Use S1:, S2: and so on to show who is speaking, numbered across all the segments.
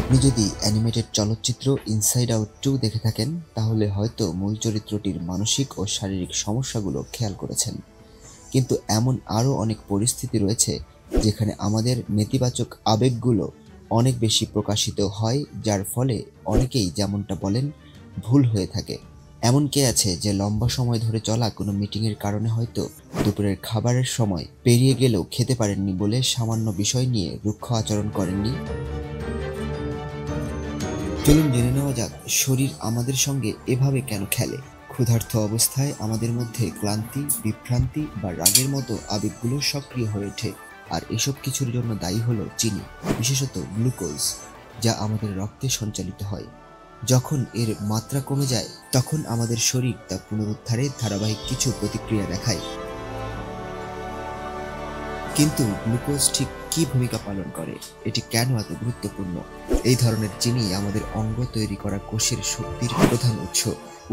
S1: আপনি যদি অ্যানিমেটেড চলচ্চিত্র ইনসাইড আউট 2 দেখে থাকেন তাহলে হয়তো মূল চরিত্রটির মানসিক ও শারীরিক সমস্যাগুলো খেয়াল করেছেন। কিন্তু এমন আরও অনেক পরিস্থিতি রয়েছে যেখানে আমাদের নেতিবাচক আবেগগুলো অনেক বেশি প্রকাশিত হয়, যার ফলে অনেকেই যেমনটা বলেন ভুল হয়ে থাকে। এমন কে আছে যে লম্বা সময় ধরে চলা কোনো মিটিংয়ের কারণে হয়তো দুপুরের খাবারের সময় পেরিয়ে গেলেও খেতে পারেননি বলে সামান্য বিষয় নিয়ে রুক্ষ আচরণ করেননি? চলুন জেনে নেওয়া যাক শরীর আমাদের সঙ্গে এভাবে কেন খেলে। ক্ষুধার্ত অবস্থায় আমাদের মধ্যে ক্লান্তি, বিভ্রান্তি বা রাগের মতো আবেগগুলো সক্রিয় হয়ে ওঠে, আর এসব কিছুর জন্য দায়ী হলো চিনি, বিশেষত গ্লুকোজ, যা আমাদের রক্তে সঞ্চালিত হয়। যখন এর মাত্রা কমে যায় তখন আমাদের শরীর তা পুনরুদ্ধারে ধারাবাহিক কিছু প্রতিক্রিয়া দেখায়। কিন্তু গ্লুকোজ ঠিক কী ভূমিকা পালন করে, এটি কেন এত গুরুত্বপূর্ণ? এই ধরনের চিনি আমাদের অঙ্গ তৈরি করা কোষের শক্তির প্রধান উৎস।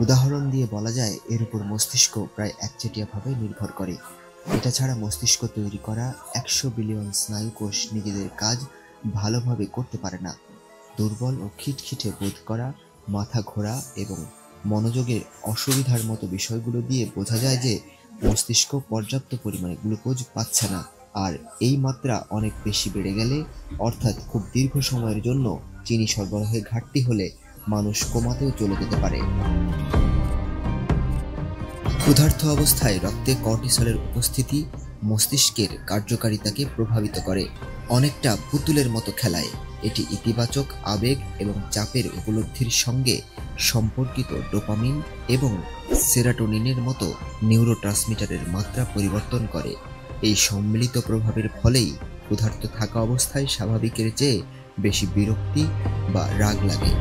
S1: উদাহরণ দিয়ে বলা যায় এর উপর মস্তিষ্ক প্রায় একচেটিয়াভাবে নির্ভর করে। এটা ছাড়া মস্তিষ্ক তৈরি করা 100 বিলিয়ন স্নায়ু কোষ নিজেদের কাজ ভালোভাবে করতে পারে না। দুর্বল ও খিটখিটে বোধ করা, মাথা ঘোরা এবং মনোযোগের অসুবিধার মতো বিষয়গুলো দিয়ে বোঝা যায় যে মস্তিষ্ক পর্যাপ্ত পরিমাণে গ্লুকোজ পাচ্ছে না। আর এই মাত্রা অনেক বেশি বেড়ে গেলে, অর্থাৎ খুব দীর্ঘ সময়ের জন্য চিনি সরবরাহের ঘাটতি হলে মানুষ কোমাতেও চলে যেতে পারে। ক্ষুধার্ত অবস্থায় রক্তে কর্টিসলের উপস্থিতি মস্তিষ্কের কার্যকারিতাকে প্রভাবিত করে, অনেকটা পুতুলের মতো খেলায়। এটি ইতিবাচক আবেগ এবং চাপের উপলব্ধির সঙ্গে সম্পর্কিত ডোপামিন এবং সেরাটোনিনের মতো নিউরোট্রান্সমিটারের মাত্রা পরিবর্তন করে। এই সম্মিলিত প্রভাবের ফলেই ক্ষুধার্ত থাকা অবস্থায় স্বাভাবিকের চেয়ে বেশি বিরক্তি বা রাগ লাগে।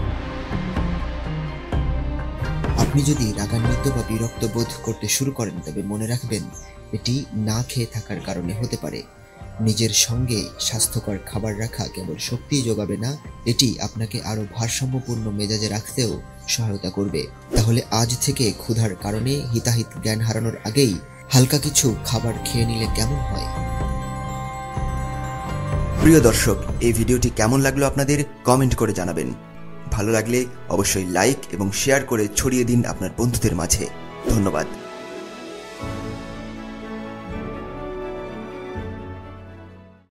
S1: আপনি যদি রাগান্বিত বা বিরক্ত বোধ করতে শুরু করেন তবে মনে রাখবেন এটি না খেয়ে থাকার কারণে হতে পারে। নিজের সঙ্গে স্বাস্থ্যকর খাবার রাখা কেবল শক্তিই যোগাবে না, এটি আপনাকে আরও ভারসাম্যপূর্ণ মেজাজে রাখতেও সহায়তা করবে। তাহলে আজ থেকে ক্ষুধার কারণে হিতাহিত জ্ঞান হারানোর আগেই হালকা কিছু খাবার খেয়ে নিলে কেমন হয়?
S2: প্রিয় দর্শক, এই ভিডিওটি কেমন লাগলো আপনাদের কমেন্ট করে জানাবেন। ভালো লাগলে অবশ্যই লাইক এবং শেয়ার করে ছড়িয়ে দিন আপনার বন্ধুদের মাঝে। ধন্যবাদ।